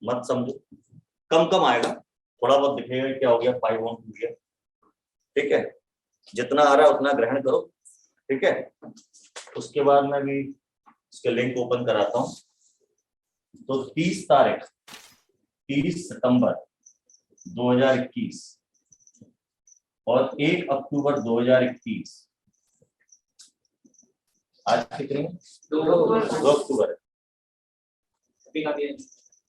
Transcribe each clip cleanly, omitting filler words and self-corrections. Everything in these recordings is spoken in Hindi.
मत समझो, कम कम आएगा, थोड़ा बहुत दिखेगा क्या हो गया 5 ऑन हो गया, ठीक है, जितना आ रहा है उतना ग्रहण करो, ठीक है। उसके बाद मैं भी इसके लिंक ओपन कराता हूं। तो 30 सितंबर 2021 और 1 अक्टूबर 2021, आज कितने 2 अक्टूबर है।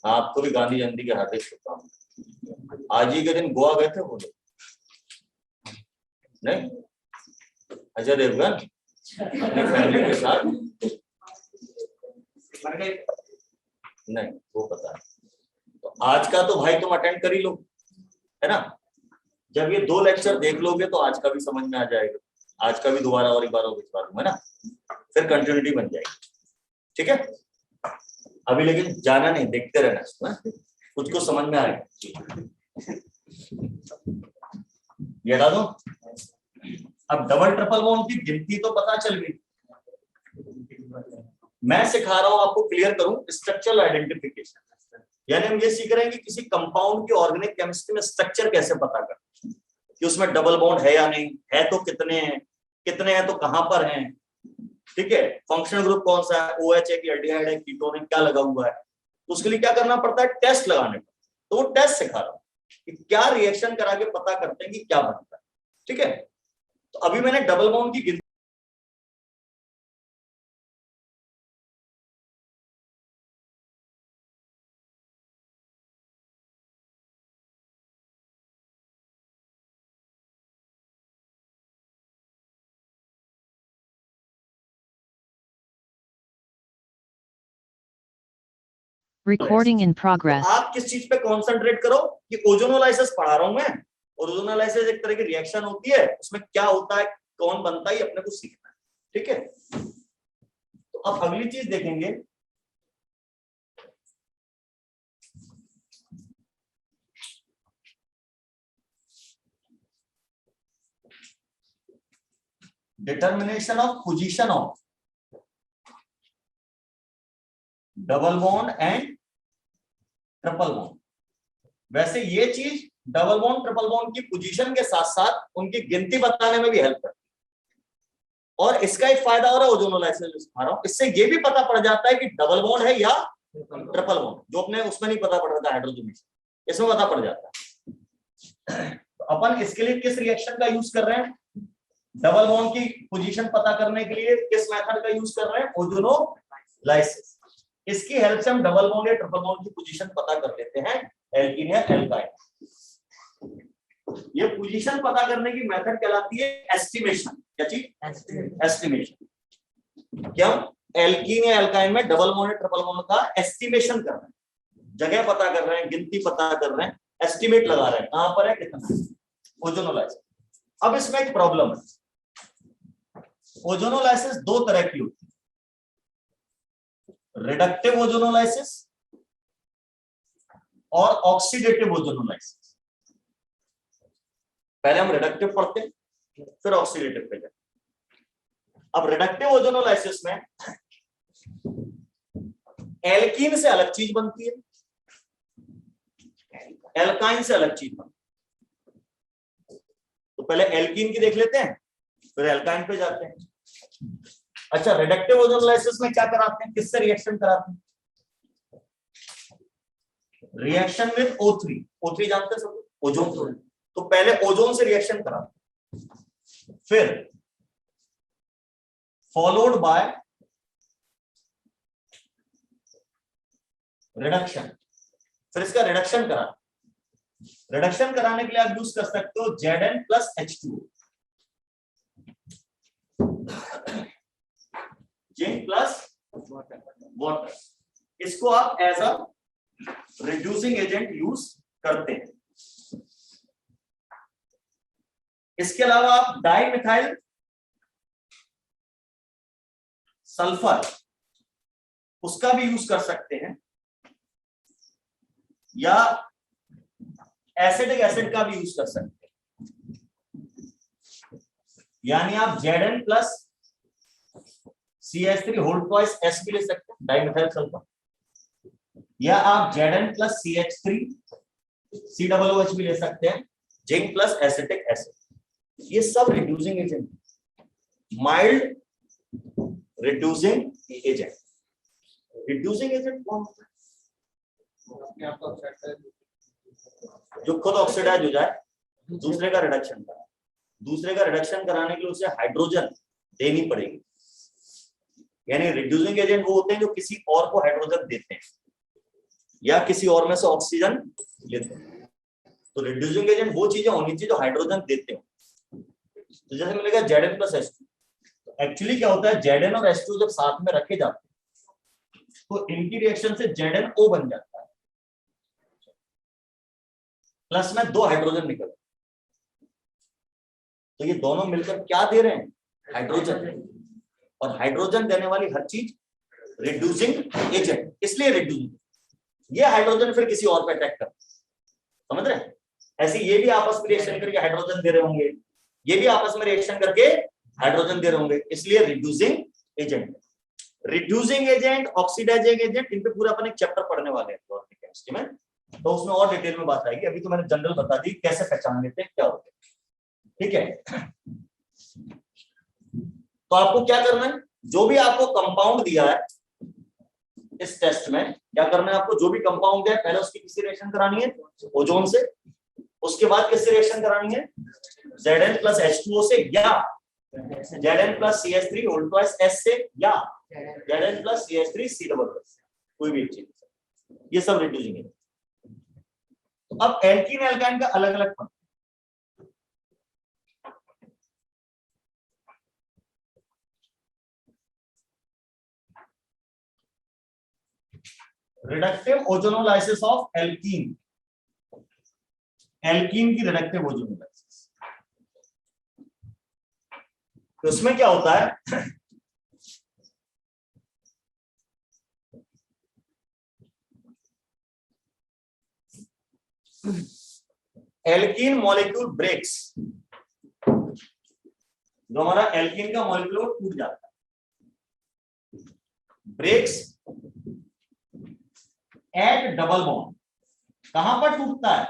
आपको भी गांधी जयंती के हार्दिक शुभकामनाएं। आज ही के दिन गोवा गए थे वो लोग, नहीं अजय देवगन अपनी फैमिली के साथ, नहीं वो पता है। तो आज का तो भाई तुम अटेंड कर ही लो, है ना। जब ये 2 लेक्चर देख लोगे तो आज का भी समझ में आ जाएगा, आज का भी दोबारा और एक बार भिजवा दूंगा ना, फिर कंटिन्यूटी बन जाएगी, ठीक है। अभी लेकिन जाना नहीं, देखते रहना, कुछ कुछ समझ में आएगा। ये हटा दो। अब डबल ट्रिपल बॉन्ड की गिनती तो पता चल गई, मैं सिखा रहा हूं आपको, क्लियर करूं स्ट्रक्चरल आइडेंटिफिकेशन, यानी हम ये सीख रहे हैं कि किसी कंपाउंड की ऑर्गेनिक केमिस्ट्री में स्ट्रक्चर कैसे पता करें, कि उसमें डबल बॉन्ड है या नहीं है, तो कितने हैं तो कहां पर हैं, ठीक है, फंक्शनल ग्रुप कौन सा है, OH है कि एल्डिहाइड है, कीटोन है, क्या लगा हुआ है। तो उसके लिए क्या करना पड़ता है, टेस्ट लगाने पड़ता है। तो वो टेस्ट सिखा रहा हूं कि क्या रिएक्शन करा के पता करते हैं कि क्या बनता है, ठीक है। तो अभी मैंने डबल बॉन्ड की गिनती Recording in progress. तो आप किस चीज पे कंसंट्रेट करो कि ओजोनोलाइसिस पढ़ा रहा हूं मैं, और ओजोनोलाइसिस एक तरह की रिएक्शन होती है, उसमें क्या होता है कौन बनता है अपने को सीखना है, ठीक है। तो अब अगली चीज देखेंगे, determination of position of double bond and triple bond. वैसे ये चीज डबल बॉन्ड ट्रिपल बॉन्ड की पोजीशन के साथ साथ उनकी गिनती बताने में भी हेल्प करती है, और इसका एक फायदा हो रहा है ओजोनोलाइसिस जो सिखा रहा हूं, इससे ये भी पता पड़ जाता है कि डबल बॉन्ड है या ट्रिपल बॉन्ड, जो अपने उसमें नहीं पता पड़ रहा था हाइड्रोजन, इसमें पता पड़ जाता है। तो अपन इसके लिए किस रिएक्शन का यूज कर रहे हैं, डबल बॉन्ड की पोजीशन पता करने के लिए किस मेथड का यूज कर रहे हैं, ओजोनोलाइसिस। इसकी हेल्प से हम डबल बॉन्ड या ट्रिपल बॉन्ड की पोजीशन पता कर लेते हैं, एल्कीन या एल्काइन। ये पोजीशन पता करने की मेथड कहलाती है एस्टिमेशन। क्या चीज, एस्टिमेशन। क्या एल्कीन या एल्काइन में डबल बॉन्ड या ट्रिपल बॉन्ड का एस्टिमेशन कर रहे हैं, जगह पता कर रहे हैं, गिनती पता कर रहे हैं, एस्टिमेट लगा रहे हैं कहां पर है कितना है, ओजोनोलाइसिस। अब इसमें एक प्रॉब्लम है, ओजोनोलाइसिस 2 तरह की होती है, रिडक्टिव ओजोनोलाइसिस और ऑक्सीडेटिव ओजोनोलाइसिस। पहले हम रिडक्टिव पढ़ते हैं फिर ऑक्सीडेटिव पे जाते। अब रिडक्टिव ओजोनोलाइसिस में एल्कीन से अलग चीज बनती है, एल्काइन से अलग चीज बनती है। तो पहले एल्कीन की देख लेते हैं फिर एल्काइन पे जाते हैं। अच्छा, रिडक्टिव ओजोनोलाइसिस में क्या कराते हैं, किससे रिएक्शन कराते हैं, रिएक्शन विद O3। O3 जानते हैं सब, ओजोन। तो पहले ओजोन से रिएक्शन कराते हैं, फिर फॉलोड बाय रिडक्शन, फिर इसका रिडक्शन करा। रिडक्शन कराने के लिए आप यूज कर सकते हो Zn plus H2O, zinc plus water. इसको आप as a reducing agent use करते हैं। इसके अलावा आप डाइमिथाइल सल्फर उसका भी यूज कर सकते हैं, या एसिडिक एसिड का भी यूज कर सकते हैं। यानी आप Zn plus CH3 whole twice S भी ले सकते हैं, डाइमिथाइल सल्फर। या आप Zn प्लस CH3 COOH भी ले सकते हैं, जिंक प्लस एसिटिक एसिड, ये सब reducing agent, mild reducing agent. Reducing agent कौन होता है? जो खुद ऑक्सीडाइज हो जाए, दूसरे का रिडक्शन कराए। दूसरे का रिडक्शन कराने के लिए उसे हाइड्रोजन देनी पड़ेगी, यानी रिड्यूसिंग एजेंट वो होते हैं जो किसी और को हाइड्रोजन देते हैं या किसी और में से ऑक्सीजन लेते हैं। तो रिड्यूसिंग एजेंट वो चीजें होनी चाहिए जो हाइड्रोजन देते हो। तो जैसे मिलेगा Zn प्लस H2, तो एक्चुअली क्या होता है, Zn और H2 जब साथ में रखे जाते हैं तो इनकी रिएक्शन से ZnO बन जाता है, प्लस में 2 हाइड्रोजन निकल, तो ये दोनों मिलकर क्या दे रहे हैं, हाइड्रोजन। और हाइड्रोजन देने वाली हर चीज रिड्यूसिंग एजेंट, इसलिए रिड्यूसिंग। ये हाइड्रोजन फिर किसी और पे अटैक करता है, समझ रहे हैं? ऐसे ये भी आपस में रिएक्शन करके हाइड्रोजन दे रहे होंगे, ये भी आपस में रिएक्शन करके हाइड्रोजन दे रहे होंगे, इसलिए reducing agent. Reducing agent, oxidizing agent, इन पे पूरा अपन एक चैप्टर पढ़ने वाले हैं केमिस्ट्री में, तो उसमें और डिटेल में बात आएगी। अभी तो मैंने जनरल बता दी कैसे पहचान लेते हैं, क्या होते हैं, ठीक है। तो आपको क्या करना है, जो भी आपको कंपाउंड दिया है इस टेस्ट में, क्या करना है आपको, जो भी कंपाउंड दिया है पहले उसकी किससे रिएक्शन करानी है, ओजोन से। उसके बाद किससे रिएक्शन करानी है, Zn प्लस H2O से, या Zn plus CH3 whole two S से, या Zn प्लस CH3 COOH, कोई भी एक चीज, ये सब रिड्यूसिंग है। तो अब एल्कीन एल्काइन का अलग अलग function, reductive ozonolysis of alkene, alkene की रिडक्टिव ओजोनोलाइसिस। तो उसमें क्या होता है, एल्कीन मॉलिक्यूल ब्रेक्स, जो हमारा एल्कीन का मॉलिक्यूल टूट जाता है, ब्रेक्स एट डबल बॉन्ड। कहां पर टूटता है,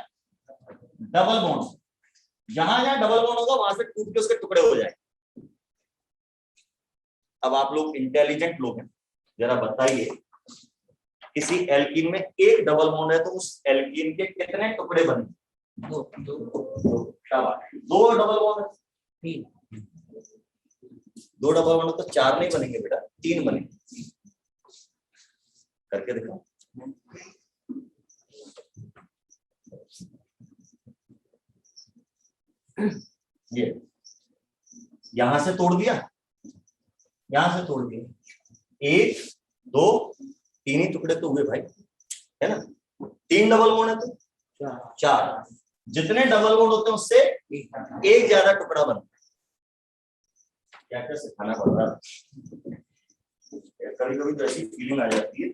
डबल बॉन्ड, जहां जहां डबल बॉन्ड होगा वहां से टूट के उसके टुकड़े हो जाए। अब आप लोग इंटेलिजेंट लोग हैं, जरा बताइए, किसी एल्कीन में एक डबल बॉन्ड है तो उस एल्कीन के कितने टुकड़े बने, दो डबल बॉन्ड है, 2 डबल बॉन्ड तो 4 नहीं बनेंगे बेटा, 3 बनेंगे, करके दिखाओ। ये यहां से तोड़ दिया, यहां से तोड़ दिया, 1 2 3 ही टुकड़े तो हुए भाई, है ना। 3 डबल बॉन्ड है तो 4, जितने डबल बॉन्ड होते हैं उससे एक ज्यादा टुकड़ा बनता है। क्या क्या सिखाना पड़ रहा है, कभी कभी तो ऐसी फीलिंग आ जाती है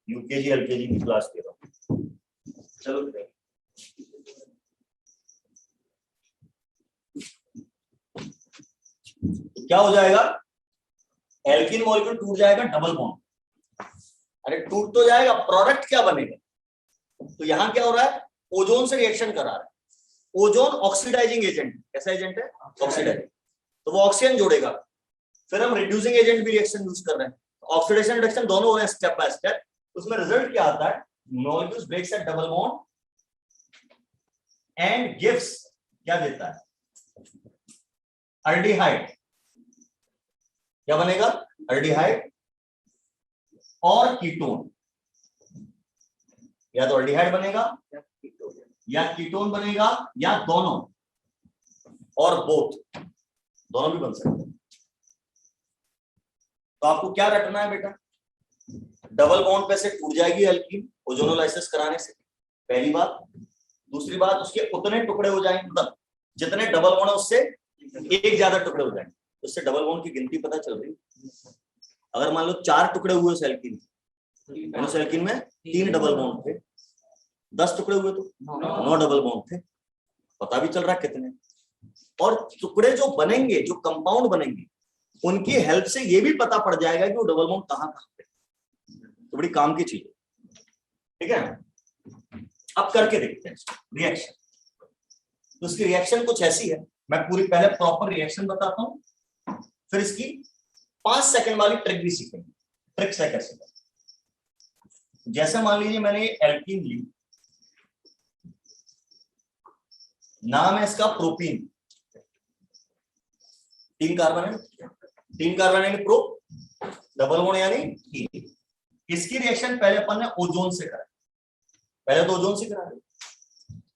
यूकेजी एलकेजी की क्लास दे रहा हूँ। चलो क्या हो जाएगा, एल्कीन मॉलिक्यूल टूट जाएगा, डबल बॉन्ड, अरे टूट तो जाएगा, प्रोडक्ट क्या बनेगा, तो यहां क्या हो रहा है, ओजोन से रिएक्शन करा रहा है। ओजोन ऑक्सीडाइजिंग एजेंट, कैसा एजेंट है, ऑक्सीडाइजिंग, तो वो ऑक्सीजन जोड़ेगा, फिर हम रिड्यूसिंग एजेंट भी रिएक्शन यूज कर रहे हैं, ऑक्सीडेशन रिडक्शन दोनों हो रहे हैं स्टेप बाय स्टेप। उसमें रिजल्ट क्या आता है, molecules breaks at double bond and gives, क्या देता है, अल्डिहाइड, क्या बनेगा, अल्डिहाइड और कीटोन, या तो अल्डिहाइड बनेगा या कीटोन बनेगा या दोनों, और बोथ, दोनों भी बन सकते हैं। तो आपको क्या रखना है बेटा, डबल बॉन्ड पे से टूट जाएगी एल्कीन ओजोनोलाइसिस कराने से, पहली बात। दूसरी बात, उसके उतने टुकड़े हो जाएंगे, मतलब जितने डबल बॉन्ड है उससे एक ज्यादा टुकड़े हो जाएंगे, उससे डबल बॉन्ड की गिनती पता चल रही। अगर मान लो 4 टुकड़े हुए उस एल्कीन में 3 डबल बॉन्ड थे, 10 टुकड़े हुए तो 9 डबल बॉन्ड थे, पता भी चल रहा है कितने। और टुकड़े जो बनेंगे, जो कंपाउंड बनेंगे, उनकी हेल्प से ये भी पता पड़ जाएगा कि वो डबल बॉन्ड कहां पे, तो बड़ी काम की चीज है। ठीक है, अब करके देखते हैं रिएक्शन। तो इसकी रिएक्शन कुछ ऐसी है, मैं पूरी पहले प्रॉपर रिएक्शन बताता हूं, फिर इसकी 5 सेकंड वाली ट्रिक भी सीखेंगे। ट्रिक से कैसे करें। जैसे मान लीजिए मैंने ये एल्कीन ली, नाम है इसका प्रोपीन, 3 कार्बन है, 3 कार्बन यानी प्रो, डबल बॉन्ड यानी ई। इसकी रिएक्शन पहले अपन ने ओजोन से करा, पहले तो ओजोन से करा।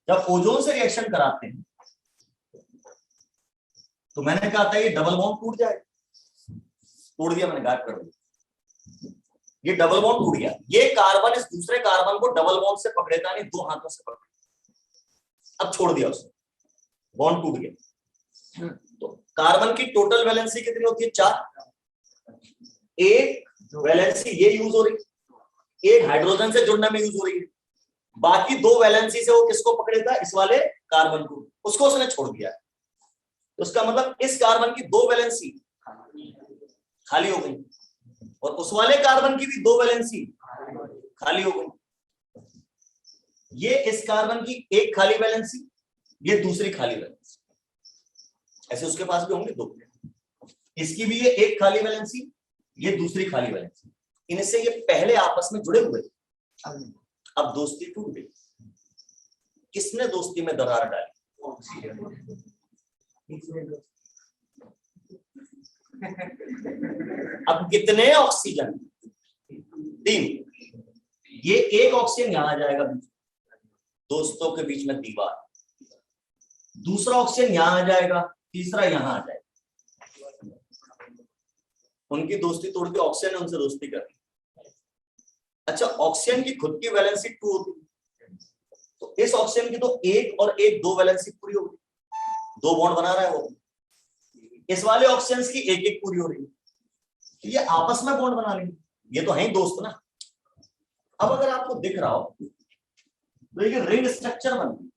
जब ओजोन से रिएक्शन कराते हैं तो मैंने कहा था ये डबल बॉन्ड टूट जाए, तोड़ दिया मैंने, गायब कर दिया, ये डबल बॉन्ड टूट गया। ये कार्बन इस दूसरे कार्बन को डबल बॉन्ड से पकड़ेगा नहीं, 2 हाथों से पकड़ेगा। अब छोड़ दिया उसने, बॉन्ड टूट गया। तो कार्बन की टोटल वैलेंसी कितनी होती है? 4। एक वैलेंसी ये यूज हो रही है, एक हाइड्रोजन से जुड़ने में यूज हो रही है, बाकी 2 वैलेंसी से वो किसको पकड़ेगा? इस वाले कार्बन को, उसको उसने छोड़ दिया है। तो उसका मतलब इस कार्बन की 2 वैलेंसी खाली हो गई, और उस वाले कार्बन की भी 2 वैलेंसी खाली हो गई। ये इस कार्बन की एक खाली वैलेंसी, ये दूसरी खाली वैलेंसी, ऐसे उसके पास भी होंगे 2। इसकी भी ये एक खाली वैलेंसी, ये दूसरी खाली वैलेंसी। इनसे ये पहले आपस में जुड़े हुए थे, अब दोस्ती टूट गई। किसने दोस्ती में दरार डाली? अब कितने ऑक्सीजन? 3। ये एक ऑक्सीजन यहां आ जाएगा, दोस्तों के बीच में दीवार, दूसरा ऑक्सीजन यहां आ जाएगा, तीसरा यहां आ जाएगा। उनकी दोस्ती तोड़ के ऑक्सीजन ने उनसे दोस्ती कर दी। अच्छा, ऑक्सीजन की खुद की वैलेंसी 2 होती है, तो इस ऑक्सीजन की तो 1 और 1 2 वैलेंसी पूरी होगी, 2 बॉन्ड बना रहा है वो। इस वाले ऑक्सीजन की 1 1 पूरी हो रही है, तो ये आपस में बॉन्ड बना लेंगे, ये तो है ही दोस्त ना। अब अगर आपको दिख रहा हो तो ये रिंग स्ट्रक्चर बन गई,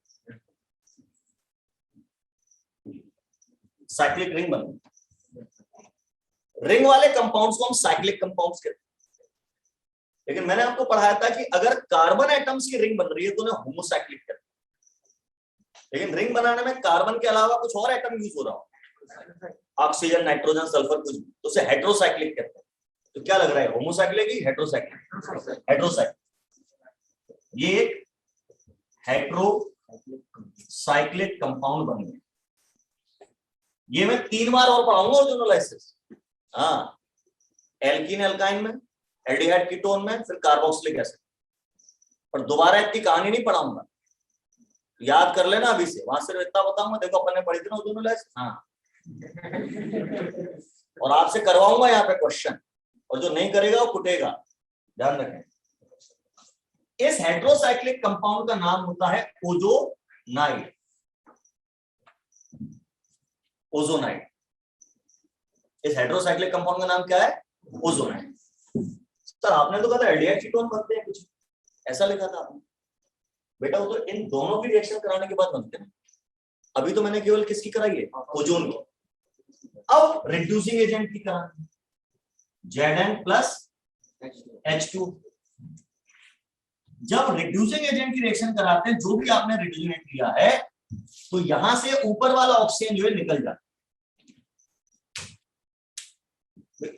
साइक्लिक रिंग बन गई। रिंग वाले कंपाउंड्स को हम साइक्लिक कंपाउंड्स कहते हैं। लेकिन मैंने आपको पढ़ाया था कि अगर कार्बन एटम्स की रिंग बन रही है तो उन्हें होमोसाइक्लिक कहते हैं। लेकिन रिंग बनाने में कार्बन के अलावा कुछ और एटम यूज हो रहा हो, ऑक्सीजन, नाइट्रोजन, सल्फर, कुछ, तो उसे हेट्रोसाइक्लिक कहते हैं। तो क्या लग रहा है, होमोसाइक्लिक ही हेट्रोसाइक्लिक? हेट्रोसाइक्लिक। ये एक हेट्रोसाइक्लिक कंपाउंड बन गया। ये मैं 3 बार और पढ़ाऊंगा ओजोनोलाइसिस। हाँ, एल्कीन एल्काइन में, एल्डिहाइड कीटोन में, फिर कार्बोक्सिलिक एसिड। पर दोबारा इतनी कहानी नहीं पढ़ाऊंगा, याद कर लेना अभी से। वहां सिर्फ इतना बताऊंगा, देखो अपन ने पढ़ी थी ना ओजोनोलाइसिस। हाँ, और आपसे करवाऊंगा यहाँ पे क्वेश्चन, और जो नहीं करेगा वो कुटेगा, ध्यान रखें। इस हेट्रोसाइक्लिक कंपाउंड का नाम होता है ओजोनाइड। ओजोनाइड, इस हेट्रोसाइक्लिक कंपाउंड का नाम क्या है? ओजोनाइड। सर आपने तो कहा था एल्डिहाइड कीटोन बनते हैं, कुछ ऐसा लिखा था आपने। बेटा वो तो इन दोनों की रिएक्शन कराने के बाद बनते हैं। अभी तो मैंने केवल किसकी कराई है? ओजोन की। अब रिड्यूसिंग एजेंट की करानी, Zn+H2। जब रिड्यूसिंग एजेंट की रिएक्शन कराते हैं, जो भी आपने रिड्यूसेंट लिया है, तो यहां से ऊपर वाला ऑक्सीजन जो है निकल जाता है।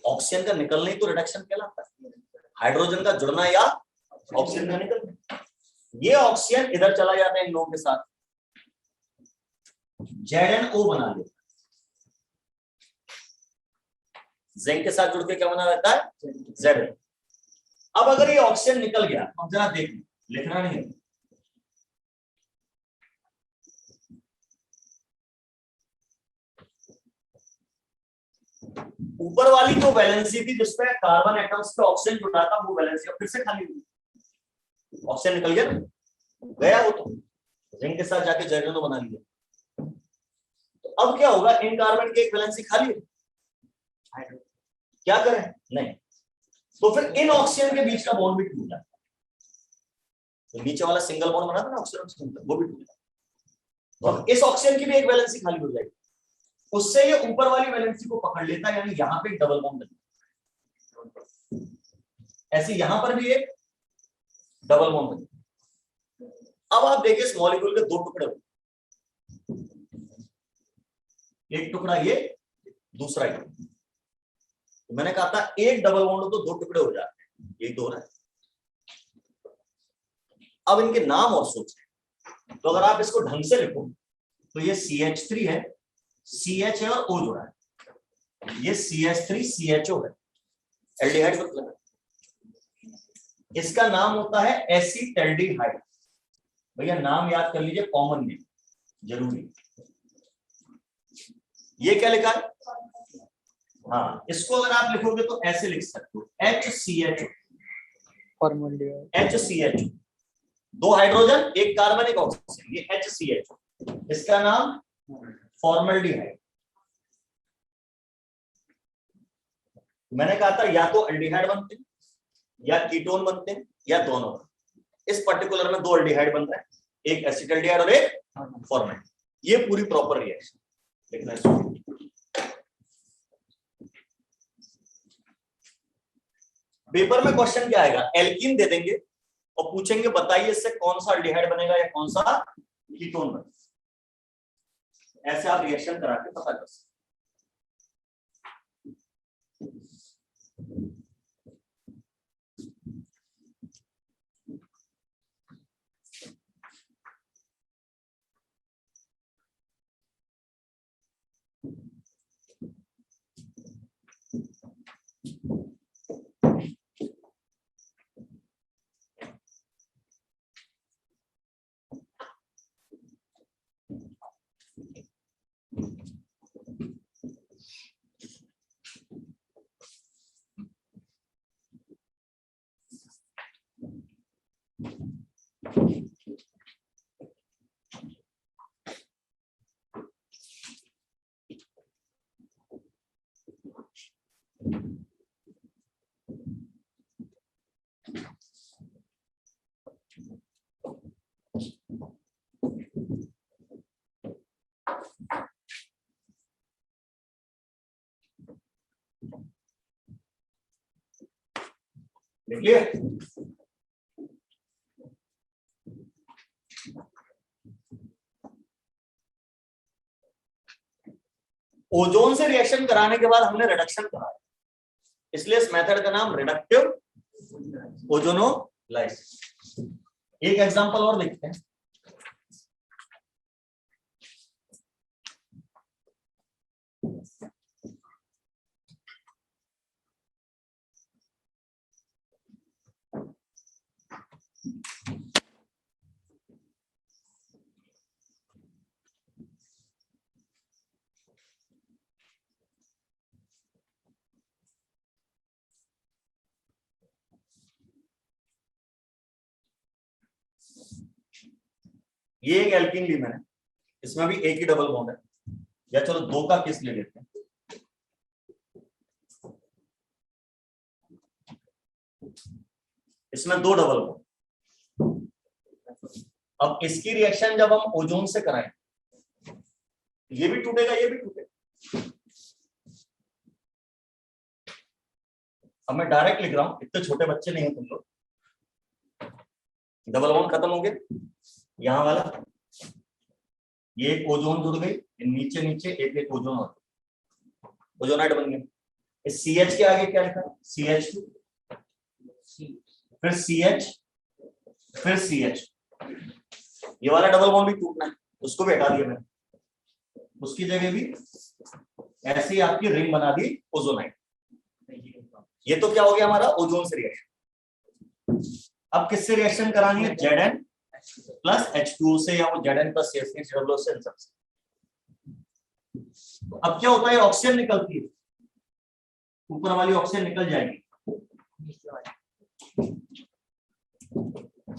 ऑक्सीजन का निकलना ही तो रिडक्शन कहलाता है, हाइड्रोजन का जुड़ना या ऑक्सीजन का निकलना। ये ऑक्सीजन इधर चला जाता है इन लोगों के साथ, ZnO बना लेता है। जिंक के साथ जुड़ के क्या बना रहता है? Zn। अब अगर ये ऑक्सीजन निकल गया, अब जरा देख, लिखना नहीं है, ऊपर वाली जो वैलेंसी थी जिसपे कार्बन एटम्स पे ऑक्सीजन जुड़ा था, वो वैलेंसी अब फिर से खाली हुई। ऑक्सीजन निकल गया ना, गया वो तो, जिंक के साथ जाके ZnO बना लिया। तो अब क्या होगा, इन कार्बन की एक वैलेंसी खाली है, क्या करें? नहीं, तो फिर इन ऑक्सीजन के बीच का बॉन्ड भी टूट जाता है। तो नीचे वाला सिंगल बॉन्ड बना था ना ऑक्सीजन, वो भी टूट जाता है। तो अब इस ऑक्सीजन की भी एक वैलेंसी खाली हो जाएगी, उससे ये ऊपर वाली वैलेंसी को पकड़ लेता है, यानी यहां पे एक डबल बॉन्ड बनता है। ऐसे यहां पर भी एक डबल बॉन्ड बन गया। अब आप देखिए इस मॉलिक्यूल के दो टुकड़े हुए, एक टुकड़ा ये, दूसरा ये। तो मैंने कहा था एक डबल बॉन्ड हो तो दो टुकड़े हो जाते हैं, यही तो हो रहा है। अब इनके नाम और सोचें, तो अगर आप इसको ढंग से लिखो तो ये CH3 है, CH है और O जुड़ा है, ये CH3 CHO है, एल्डिहाइड मतलब है। इसका नाम होता है एसीटल्डिहाइड। भैया नाम याद कर लीजिए, कॉमन नेम जरूरी। ये क्या लिखा है? हाँ, इसको अगर आप लिखोगे तो ऐसे लिख सकते हो HCHO, HCHO, दो हाइड्रोजन एक कार्बन एक ऑक्सीजन, ये HCHO। इसका नाम फॉर्मल्डिहाइड। मैंने कहा था या तो एल्डिहाइड बनते हैं या कीटोन बनते हैं या दोनों। इस पर्टिकुलर में दो एल्डिहाइड बन रहा है, एक एसिटल्डिहाइड और एक फॉर्मल्डिहाइड। ये पूरी प्रॉपर रिएक्शन लिखना है। पेपर में क्वेश्चन क्या आएगा, एल्कीन दे देंगे और पूछेंगे बताइए इससे कौन सा एल्डिहाइड बनेगा या कौन सा कीटोन बनेगा। ऐसे आप रिएक्शन करा के पता कर सकते। देखिए ओजोन से रिएक्शन कराने के बाद हमने रिडक्शन कराया, इसलिए इस मेथड का नाम रिडक्टिव ओजोनोलाइसिस। एक एग्जांपल और देखते हैं। ये एक एल्कीन ली मैंने, इसमें भी एक ही डबल बॉन्ड है, या चलो दो का केस ले लेते हैं। इसमें दो डबल बॉन्ड। अब इसकी रिएक्शन जब हम ओजोन से कराएं, ये भी टूटेगा ये भी टूटेगा। अब मैं डायरेक्ट लिख रहा हूं, इतने छोटे बच्चे नहीं हो तुम लोग। डबल बॉन्ड खत्म हो गए, यहां वाला ये एक ओजोन जुड़ गई, नीचे नीचे एक एक ओजोन और ओजोनाइड बन गया। इस CH के आगे क्या लिखा है? CH2, फिर CH, फिर CH। ये वाला डबल बॉन्ड भी टूटना है, उसको भी हटा दिया मैंने, उसकी जगह भी ऐसे ही आपकी रिंग बना दी ओजोनाइड। ये तो क्या हो गया हमारा ओजोन से रिएक्शन। अब किससे रिएक्शन करानी है? Zn प्लस H2O से, या वो Zn प्लस CH3COO से, इन सबसे। अब क्या होता है, ऑक्सीजन निकलती है, ऊपर वाली ऑक्सीजन निकल जाएगी,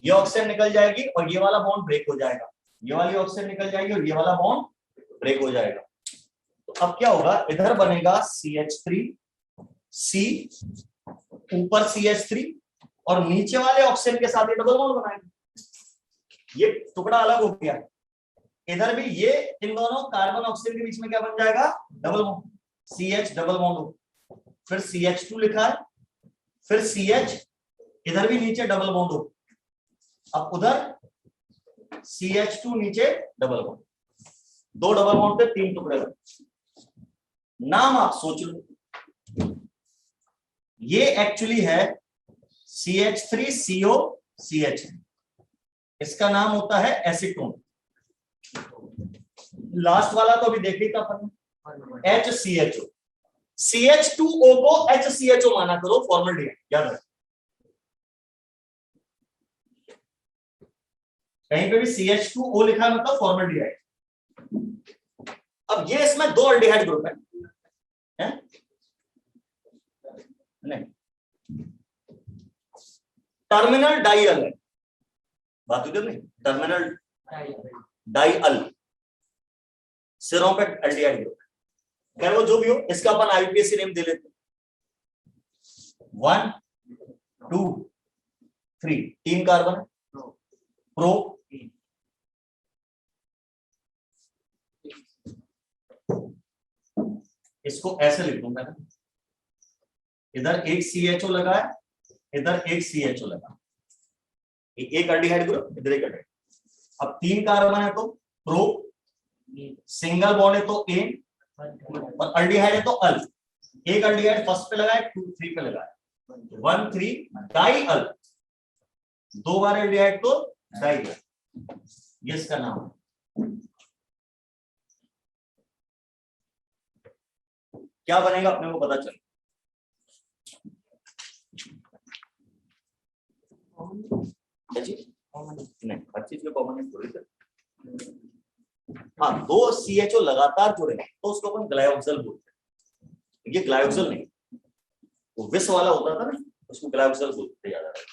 ये ऑक्सीजन निकल जाएगी और ये वाला बॉन्ड ब्रेक हो जाएगा। ये वाली ऑक्सीजन निकल जाएगी और ये वाला बॉन्ड ब्रेक हो जाएगा। तो अब क्या होगा, इधर बनेगा CH3 C, ऊपर CH3 और नीचे वाले ऑक्सीजन के साथ ये डबल बॉन्ड बनाएंगे। ये टुकड़ा अलग हो गया। इधर भी ये इन दोनों कार्बन ऑक्सीजन के बीच में क्या बन जाएगा? Double bond, CH double bond, फिर CH2 लिखा है, फिर CH, इधर भी नीचे डबल बॉन्ड हो, अब उधर CH2 नीचे डबल बॉन्ड, 2 डबल बॉन्ड पे 3 टुकड़े बने। नाम आप सोच लो, ये एक्चुअली है CH3COCH, इसका नाम होता है एसीटोन। लास्ट वाला तो अभी देख ही था अपन, HCHO। CH2O को HCHO माना करो, फॉर्मल्डिहाइड याद रखो। कहीं पे भी CH2O लिखा है मतलब फॉर्मल्डिहाइड। अब ये इसमें 2 अल्डिहाइड ग्रुप है, नहीं टर्मिनल डाइअल है, बात हुई नहीं, टर्मिनल डाइअल, सिरों पे अल्डिहाइड ग्रुप। खैर वो जो भी हो, इसका अपन आईपीएसी नेम दे लेते हैं। 1 2 3, 3 कार्बन है, प्रो, इसको ऐसे लिख दूंगा, इधर एक CHO लगा है, इधर एक CHO लगा, एक अल्डिहाइड ग्रुप, इधर एक अल्डिहाइड। अब 3 कार्बन है तो प्रो, सिंगल बॉन्ड है तो एन, और अल्डिहाइड है तो अल। एक अल्डिहाइड फर्स्ट पे लगा है, 2 3 पे लगा है, 1 3 डाई अल, 2 बार अल्डिहाइड तो डाई अल, ये इसका नाम है। क्या बनेगा अपने को पता चल, नहीं हर चीज में कॉमन है थोड़ी सी। हाँ, 2 CHO लगातार जुड़े तो उसको अपन ग्लायोक्सल बोलते हैं। ये ग्लायोक्सल नहीं, वो विष वाला होता था ना, उसको ग्लायोक्सल बोलते हैं, याद आ रहा है।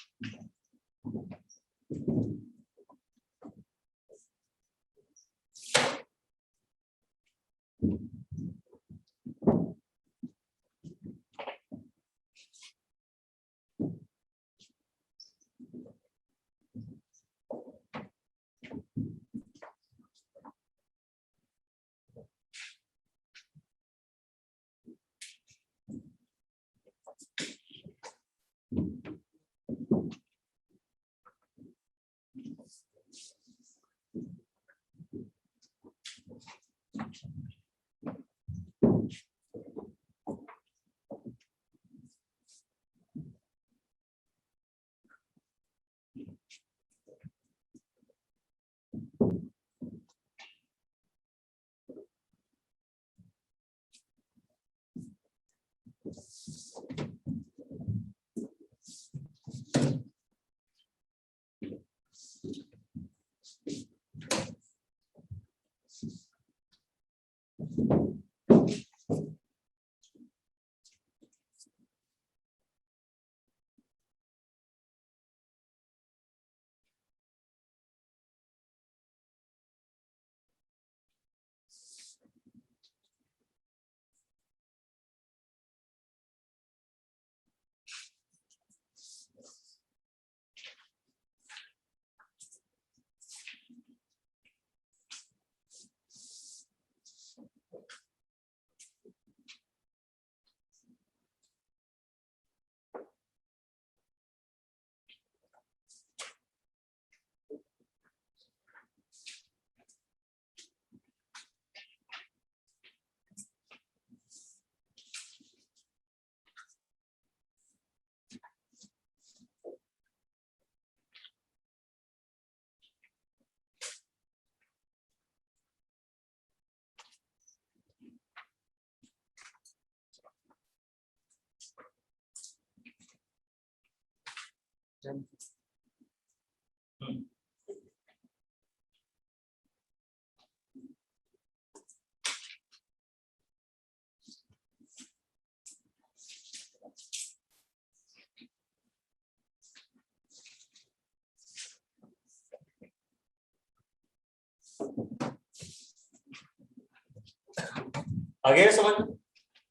आगे समझ,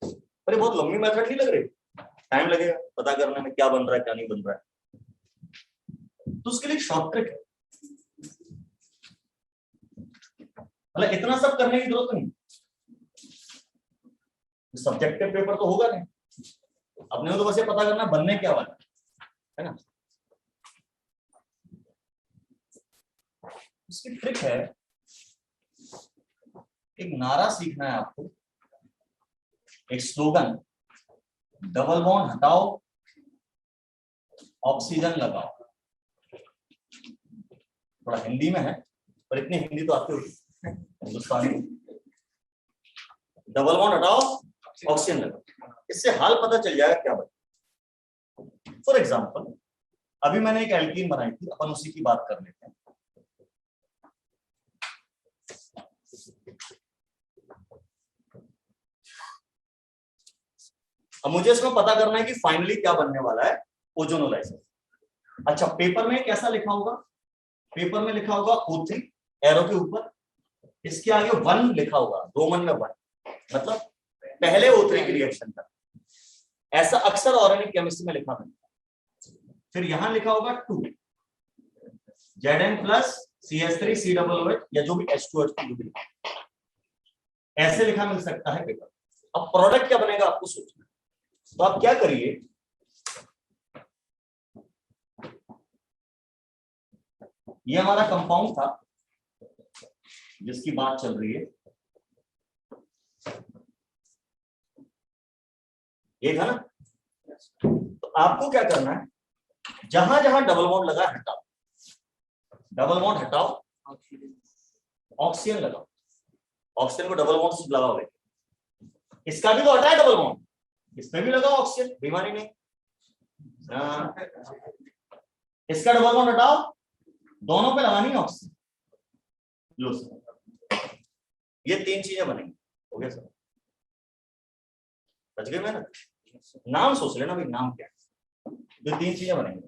अरे बहुत लंबी मेथड नहीं लग रही, टाइम लगेगा पता करने में क्या बन रहा है क्या नहीं बन रहा है, तो उसके लिए शॉर्ट ट्रिक है। मतलब इतना सब करने की जरूरत नहीं, सब्जेक्टिव पेपर तो होगा नहीं, अपने को तो बस ये पता करना बनने क्या वाला है ना। इसकी ट्रिक है, एक नारा सीखना है आपको, एक स्लोगन, डबल बॉन्ड हटाओ ऑक्सीजन लगाओ। थोड़ा हिंदी में है, पर इतनी हिंदी तो आती होगी हिंदुस्तानी। डबल बॉन्ड हटाओ ऑक्सीजन लगाओ, इससे हाल पता चल जाएगा क्या बने। फॉर एग्जाम्पल अभी मैंने एक एल्कीन बनाई थी, अपन उसी की बात कर लेते हैं। अब मुझे इसमें पता करना है कि फाइनली क्या बनने वाला है, ओजोनोलाइसिस। अच्छा, पेपर में कैसा लिखा होगा? पेपर में लिखा होगा O3 एरो के ऊपर, इसके आगे 1 लिखा होगा, रोमन में 1, मतलब पहले O3 की रिएक्शन का। ऐसा अक्सर ऑर्गेनिक केमिस्ट्री में लिखा मिलता है। फिर यहां लिखा होगा 2 Zn प्लस CH3 COOH या जो भी H2H2 ऐसे लिखा मिल सकता है पेपर। अब प्रोडक्ट क्या बनेगा आपको सोचना। तो आप क्या करिए, ये हमारा कंपाउंड था जिसकी बात चल रही है, ये था ना। तो आपको क्या करना है, जहां जहां डबल बॉन्ड लगा हटाओ, डबल बॉन्ड हटाओ, ऑक्सीजन लगाओ। ऑक्सीजन को डबल बॉन्ड से लगाओगे, इसका भी तो हटा है डबल बॉन्ड, इसमें भी लगाओ ऑक्सीजन, बीमारी नहीं। इसका डबल बॉन्ड हटाओ, दोनों पे लगानी है ऑक्सीजन। लो सर, ये 3 चीजें बनेंगी। हो गया सर, बच गए मैं ना। नाम सोच लेना भाई, नाम क्या है। जो 3 चीजें बनेंगी,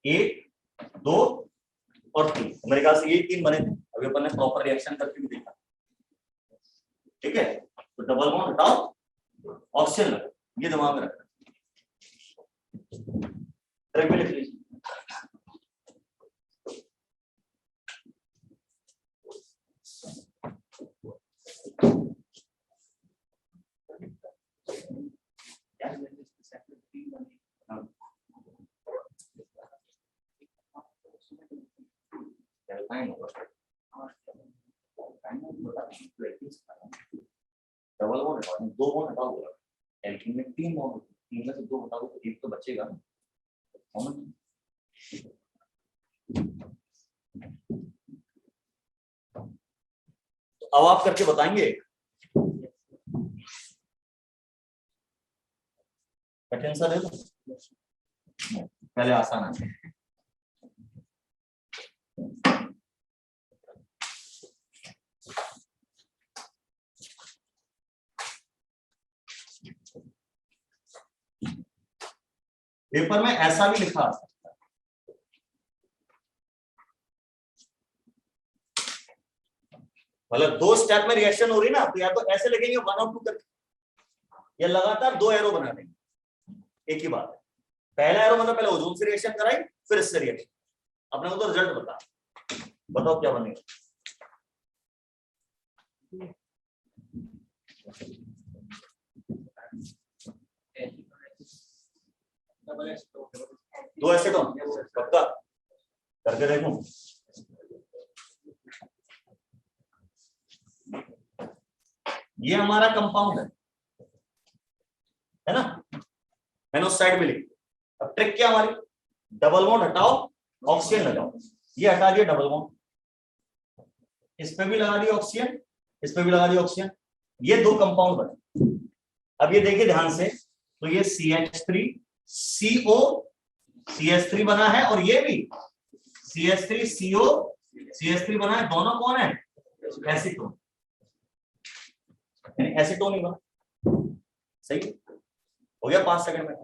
1, 2 और 3। मेरे ख्याल से ये 3 बने थे, अभी अपन ने प्रॉपर रिएक्शन करके भी देखा। ठीक है, तो डबल बॉन्ड हटाओ, ऑक्सीजन लगाओ, ये दिमाग में रखना। ट्रिक भी लिख लीजिए। डबल बॉन्ड हटाओ, 2 बॉन्ड हटाओ, एल्कीन में 3 बॉन्ड, 3 में से 2 हटाओ तो 1 तो बचेगा ना। तो अब आप करके बताएंगे, कठिन सा दे दो, पहले आसान है। पेपर में ऐसा भी लिखा आ सकता है, मतलब 2 स्टेप में रिएक्शन हो रही ना, तो या तो ऐसे लिखेंगे 1 और 2 करके, या लगातार 2 एरो बना देंगे। एक ही बात है, पहला एरो मतलब पहले ओजोन से रिएक्शन कराई, फिर इससे रिएक्शन। अपने को तो रिजल्ट बता, बताओ क्या बनेगा। दो एसीटोन पक्का करके देखूं। ये हमारा कंपाउंड है ना, मैंने उस साइड में लिख। अब ट्रिक क्या हमारी, डबल बॉन्ड हटाओ, ऑक्सीजन लगाओ। ये हटा दिया डबल बॉन्ड, इस पे भी लगा दिया ऑक्सीजन, इस पे भी लगा दिया ऑक्सीजन, ये 2 कंपाउंड बने। अब ये देखिए ध्यान से, तो ये CH3CO CH3 बना है, और ये भी CH3CO CH3 बना है। दोनों कौन है, एसीटोन, यानी एसीटोन ही बना। सही हो गया 5 सेकंड में।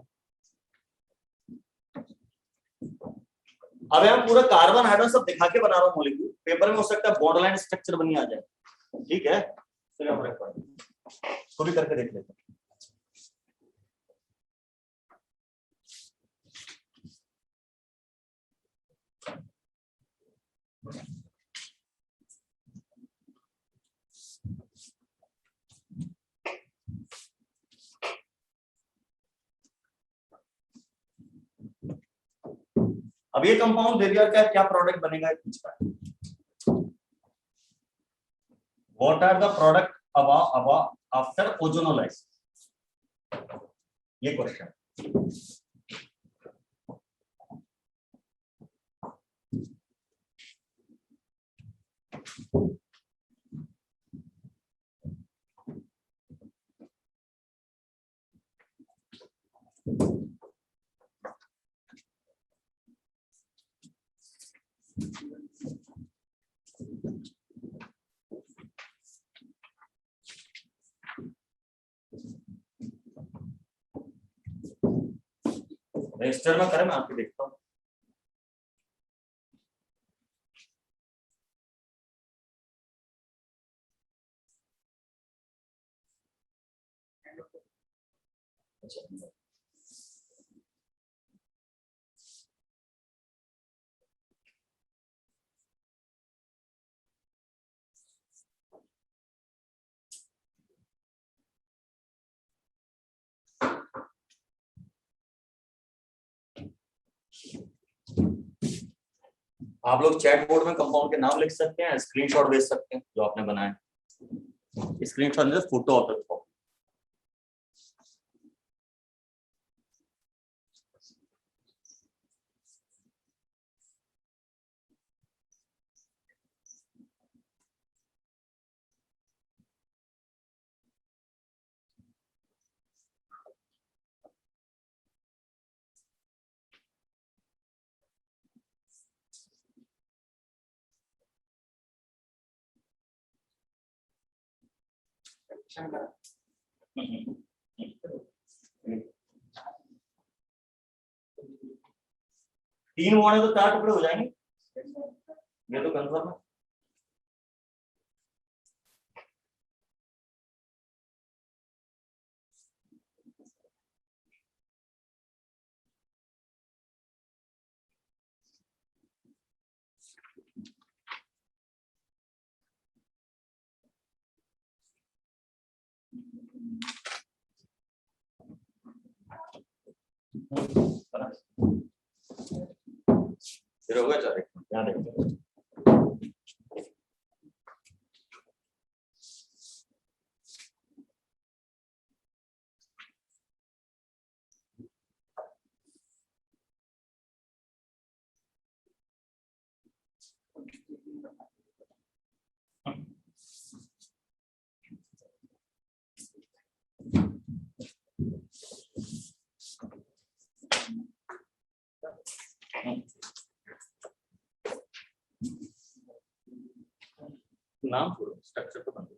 अब मैं पूरा कार्बन हाइड्रोजन सब दिखा के बना रहा हूं मॉलिक्यूल, पेपर में हो सकता है बॉन्ड लाइन स्ट्रक्चर बनी आ जाए। ठीक है, तो भी करके देख लेते हैं। अब ये कंपाउंड दे दिया क्या प्रोडक्ट बनेगा पूछ रहा है। What are the product after ozonolysis, ये क्वेश्चन। रजिस्टर में करें, मैं आपको देखता हूँ। आप लोग चैट बोर्ड में कंपाउंड के नाम लिख सकते हैं, स्क्रीनशॉट भेज सकते हैं जो आपने बनाया। Screenshot photo of the copy. तीन बॉन्ड है तो 4 टुकड़े हो जाएंगे, ये तो कंफर्म है। फिर हो गया 4, ध्यान रखिए। नाम छोड़ो, स्ट्रक्चर तो बन गया।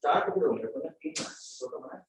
4 टुकड़े होंगे तो 3 छोटा बनाए।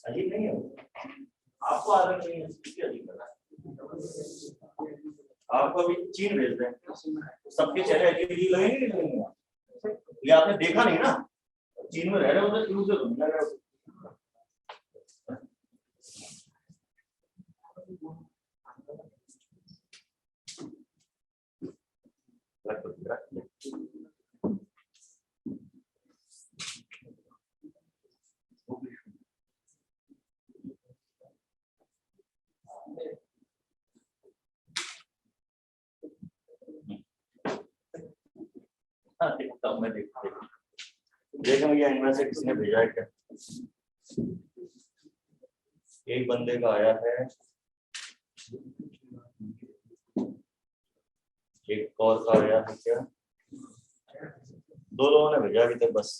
अजीब नहीं है आपको, आदत नहीं है, अजीब लगा आपको। अभी चीन भेज रहे हैं, सबके चेहरे अजीब लगेंगे कि नहीं? ये आपने देखा नहीं ना, चीन में रह रहे हो तो शुरू से घूमने रहे हो। देखता हूँ मैं, देखेंगे इनमें से किसने भेजा है क्या। एक बंदे का आया है, एक और का आया है क्या, 2 लोगों ने भेजा अभी तक बस।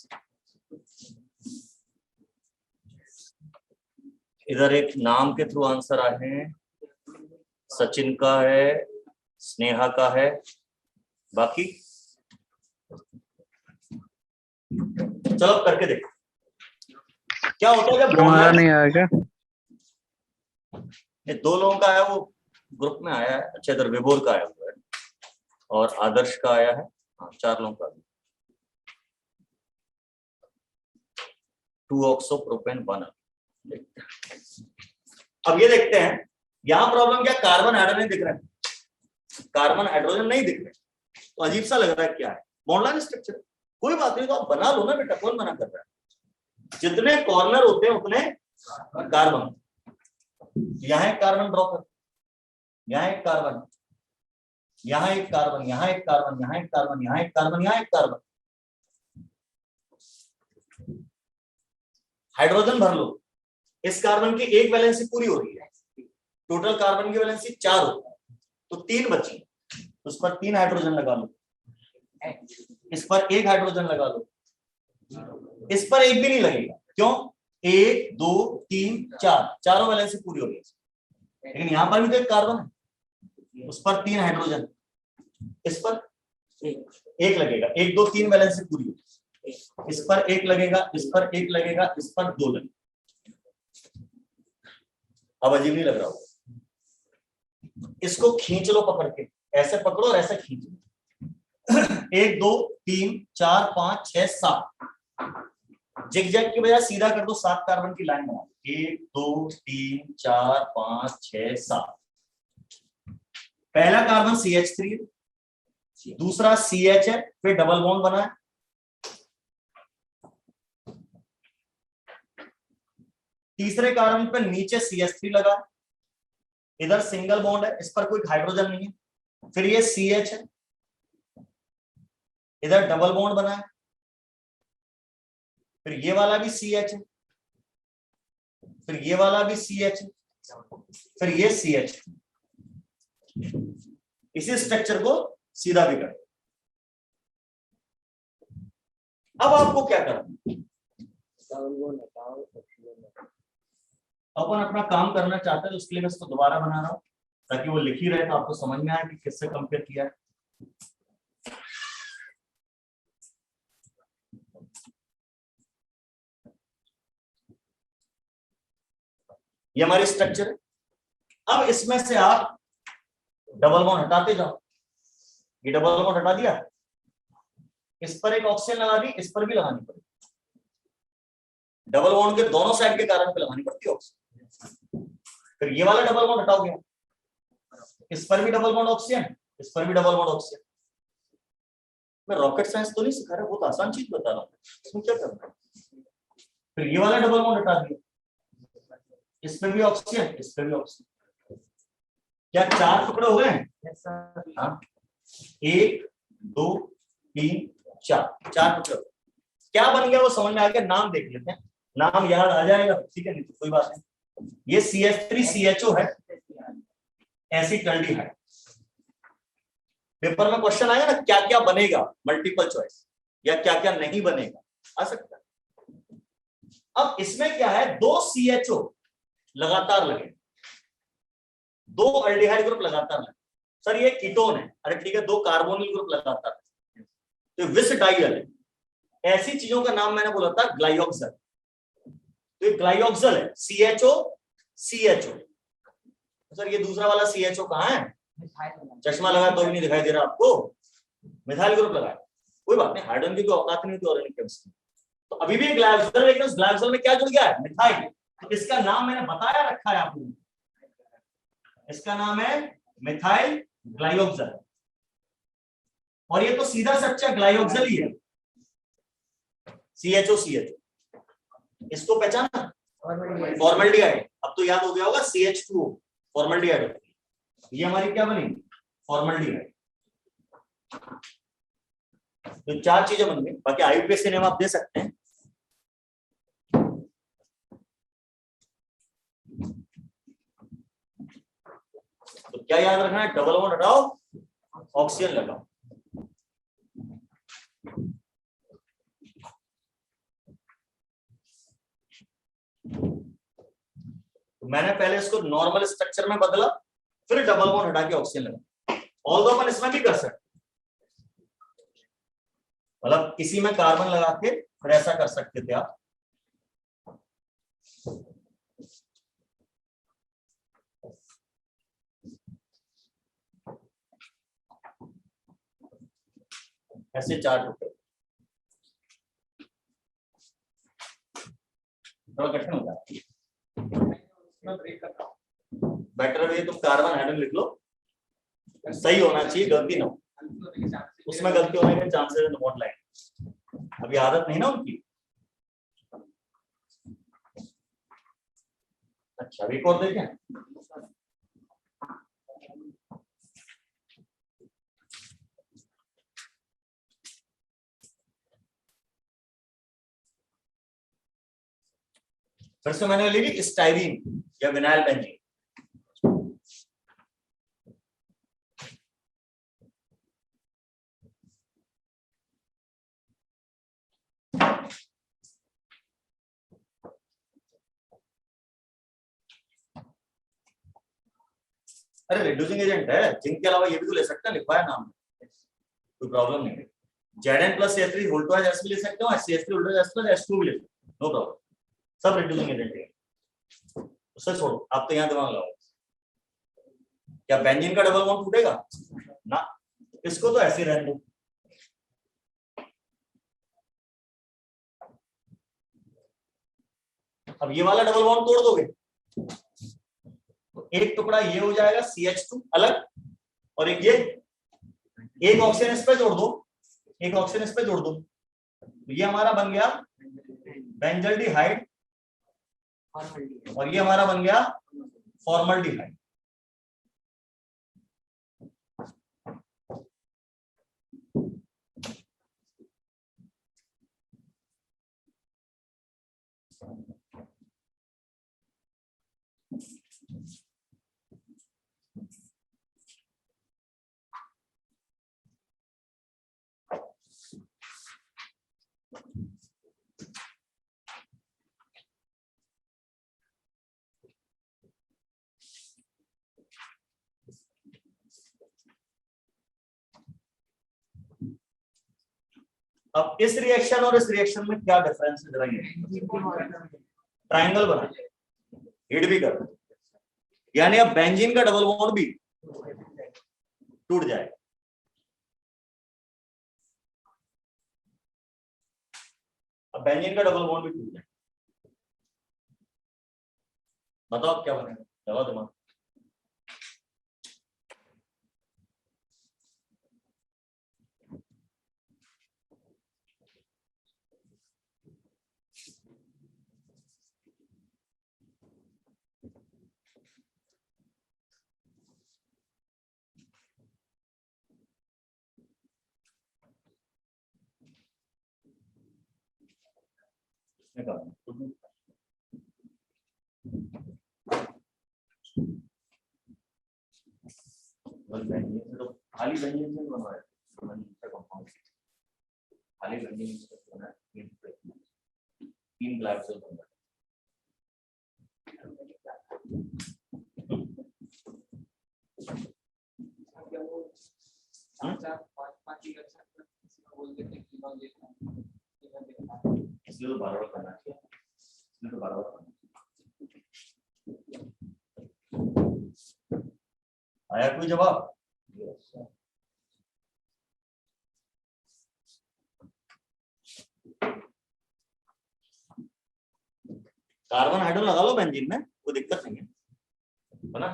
इधर एक नाम के थ्रू आंसर आए हैं, सचिन का है, स्नेहा का है, बाकी चलो करके देखो क्या होता है जब तुम्हारा नहीं आया क्या? ये 2 लोगों का है, वो ग्रुप में आया है। अच्छा इधर विभोर का आया हुआ है और आदर्श का आया है। हाँ 4 लोगों का 2-ऑक्सोप्रोपेन 1। अब ये देखते हैं यहां प्रॉब्लम क्या, कार्बन हाइड्रोजन दिख रहा है, कार्बन हाइड्रोजन नहीं दिख रहे, तो अजीब सा लग रहा है। क्या है, बॉन्ड लाइन स्ट्रक्चर। कोई बात नहीं, तो आप बना लो ना बेटा, कौन मना कर रहा है। जितने कॉर्नर होते हैं उतने कार्बन। यहाँ एक कार्बन ड्रॉ कर, यहाँ एक कार्बन, यहाँ एक कार्बन, यहाँ एक कार्बन, यहाँ एक कार्बन, यहाँ एक कार्बन, यहाँ एक कार्बन। हाइड्रोजन भर लो, इस कार्बन की एक वैलेंसी पूरी हो रही है, टोटल कार्बन की वैलेंसी 4 होता है, तो 3 बची, उस पर 3 हाइड्रोजन लगा लो, इस पर 1 हाइड्रोजन लगा लो, इस पर 1 भी नहीं लगेगा। क्यों? 1 2 3 4, चारों वैलेंसी पूरी हो रही है। लेकिन यहां पर भी तो एक कार्बन है, उस पर 3 हाइड्रोजन, इस पर 1 लगेगा, 1 2 3 वैलेंसी पूरी होगी। इस पर 1 लगेगा, इस पर 1 लगेगा, इस पर 2 लगेगा। अब अजीब नहीं लग रहा होगा। इसको खींच लो पकड़ के, ऐसे पकड़ो और ऐसे खींच लो। 1 2 3 4 5 6 7, जिगजैग की बजाय सीधा कर दो, 7 कार्बन की लाइन बना दो। 1 2 3 4 5 6 7। पहला कार्बन CH3 है, दूसरा CH है, फिर डबल बॉन्ड बना है, तीसरे कार्बन पर नीचे CH3 लगा, इधर सिंगल बॉन्ड है, इस पर कोई हाइड्रोजन नहीं है, फिर ये CH है, इधर डबल बॉन्ड बना है, फिर ये वाला भी CH है, फिर ये वाला भी CH है, फिर ये CH है। इसी स्ट्रक्चर को सीधा भी कर। अब आपको क्या करना, अपन अपना काम करना चाहते हैं, तो उसके लिए मैं इसको दोबारा बना रहा हूं ताकि वो लिखी रहे, तो आपको समझ में आए कि किससे कंपेयर किया है। ये हमारी स्ट्रक्चर है। अब इसमें से आप डबल बॉन्ड हटाते जाओ, ये डबल बॉन्ड हटा दिया, इस पर एक ऑक्सीजन लगा दी, इस पर भी लगानी पड़ेगी, डबल बॉन्ड के दोनों साइड के कारण पे लगानी पड़ती है ऑक्सीजन। फिर ये वाला डबल बॉन्ड हटाओगे, इस पर भी डबल बॉन्ड ऑक्सीजन, इस पर भी डबल बॉन्ड ऑक्सीजन। मैं रॉकेट साइंस तो नहीं सिखा रहा, बहुत आसान चीज बता रहा हूँ, इसमें क्या करना है। फिर ये वाला डबल बॉन्ड हटा दिया, इस पर भी ऑक्सीजन, इस पर भी ऑक्सीजन। क्या 4 टुकड़े हो गए? हाँ, 1 2 3 4, 4 टुकड़े। क्या बन गया वो समझ में आ गया, नाम देख लेते हैं, नाम याद आ जाएगा ठीक है, नहीं तो कोई बात नहीं। ये CH3CHO है, एसिटल्डिहाइड। पेपर में क्वेश्चन आएगा ना, क्या क्या बनेगा, मल्टीपल चॉइस, या क्या क्या नहीं बनेगा, आ सकता है। अब इसमें क्या है, 2 CHO लगातार लगे, 2 अल्डिहाइड ग्रुप लगातार लगे। सर ये कीटोन है, अरे ठीक है, 2 कार्बोनिल ग्रुप लगातार, तो विस डाइयल है। ऐसी चीजों का नाम मैंने बोला था ग्लाइऑक्सल, तो ये ग्लाइऑक्सल है, CHO CHO। सर ये दूसरा वाला CHO कहाँ है, चश्मा लगा तो भी नहीं दिखाई दे रहा आपको, मिथाइल ग्रुप लगा, कोई बात नहीं, हाइड्रोजन की कोई औकात नहीं होती ऑर्गेनिक केमिस्ट्री। तो अभी भी ग्लाइऑक्सल, लेकिन उस ग्लाइऑक्सल में क्या जुड़ गया है, मिथाइल। तो इसका नाम मैंने बताया रखा है आपको, इसका नाम है मिथाइल ग्लाइऑक्सल, और ये तो सीधा सच्चा ग्लाइऑक्सल ही है, CHO CHO। इसको पहचाना, फॉर्मल्डिहाइड। अब तो याद हो गया होगा, CH2O फॉर्मल्डिहाइड, ये हमारी क्या बनी, फॉर्मल्डिहाइड। तो 4 चीजें बन गई, बाकी IUPAC नेम आप दे सकते हैं। तो क्या याद रखना है, डबल बॉन्ड हटाओ, ऑक्सीजन लगाओ। तो मैंने पहले इसको नॉर्मल स्ट्रक्चर में बदला, फिर डबल बॉन्ड हटा के ऑक्सीजन लगा। ऑल्दो अपन इसमें भी कर सकते, मतलब किसी में कार्बन लगा के फिर ऐसा कर सकते थे आप। ऐसे 4 टुकड़े, थोड़ा कठिन होता है। बेटर वे तुम कार्बन हाइड्रोजन लिख लो, सही होना चाहिए, गलती ना हो। उसमें गलती होने के चांसेस बहुत लाइन, अभी आदत नहीं ना उनकी। अच्छा अभी और देखें, फिर से मैंने लिखी स्टाइरीन या विनाइल बेंजीन। अरे रिड्यूसिंग एजेंट है, जिंक के अलावा ये भी तो ले सकते हैं, लिखा है नाम, कोई प्रॉब्लम नहीं है। Zn plus CH3 whole two S भी ले सकते हो, CH3 whole two S plus H2 भी ले सकते हो, नो प्रॉब्लम, सब रिड्यूसिंग एजेंट है। उससे छोड़ो, आप तो यहाँ दिमाग लगाओ। क्या बेंजीन का डबल बॉन्ड टूटेगा ना, इसको तो ऐसे रहने दो। अब ये वाला डबल बॉन्ड तोड़ दोगे तो एक टुकड़ा ये हो जाएगा CH2 अलग, और एक ये, एक ऑक्सीजन इस पे जोड़ दो, एक ऑक्सीजन इस पे जोड़ दो, तो ये हमारा बन गया बेंजल्डिहाइड, और ये हमारा बन गया फॉर्मल्डिहाइड। अब इस रिएक्शन और इस रिएक्शन में क्या डिफरेंस है, जरा ये ट्रायंगल बना, हिट भी कर, यानी अब बेंजीन का डबल बॉन्ड भी टूट जाए। अब बेंजीन का डबल बॉन्ड भी टूट जाए, बताओ क्या बनेगा, चलो दिमाग। खाली बेंजीन से बना है, खाली बेंजीन से बना है, 3 ब्लैक सेल बन रहा है, इसलिए तो बार-बार करना चाहिए, इसलिए तो बार-बार करना चाहिए। आया कोई जवाब? कार्बन हाइड्रोजन लगा लो बेंजीन में, कोई दिक्कत नहीं है ना।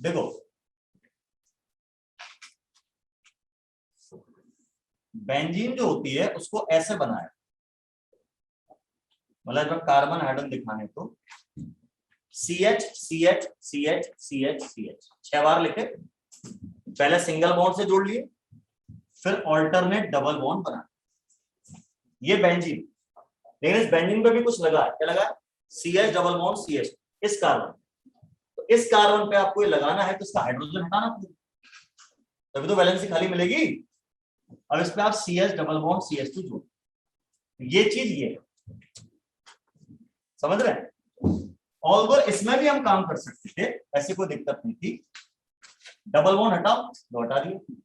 देखो बेंजीन जो होती है उसको ऐसे बनाया, मतलब जब कार्बन हाइड्रोजन दिखाने तो CH CH CH CH CH 6 बार लिखे, पहले सिंगल बॉन्ड से जोड़ लिए, फिर ऑल्टरनेट डबल बॉन्ड बना, ये बेंजीन। लेकिन इस बेंजीन पे भी कुछ लगा है, क्या लगा है? CH डबल बॉन्ड CH, इस कार्बन, तो इस कार्बन पे आपको ये लगाना है तो इसका हाइड्रोजन हटाना पड़ेगा, तभी तो वैलेंसी खाली मिलेगी। अब इस पे आप CH डबल बॉन्ड CH2 जोड़, ये चीज ये समझ रहे हैं। ऑल्दो इसमें भी हम काम कर सकते थे, ऐसी कोई दिक्कत नहीं थी। डबल बॉन्ड हटाओ, लो हटा दिए,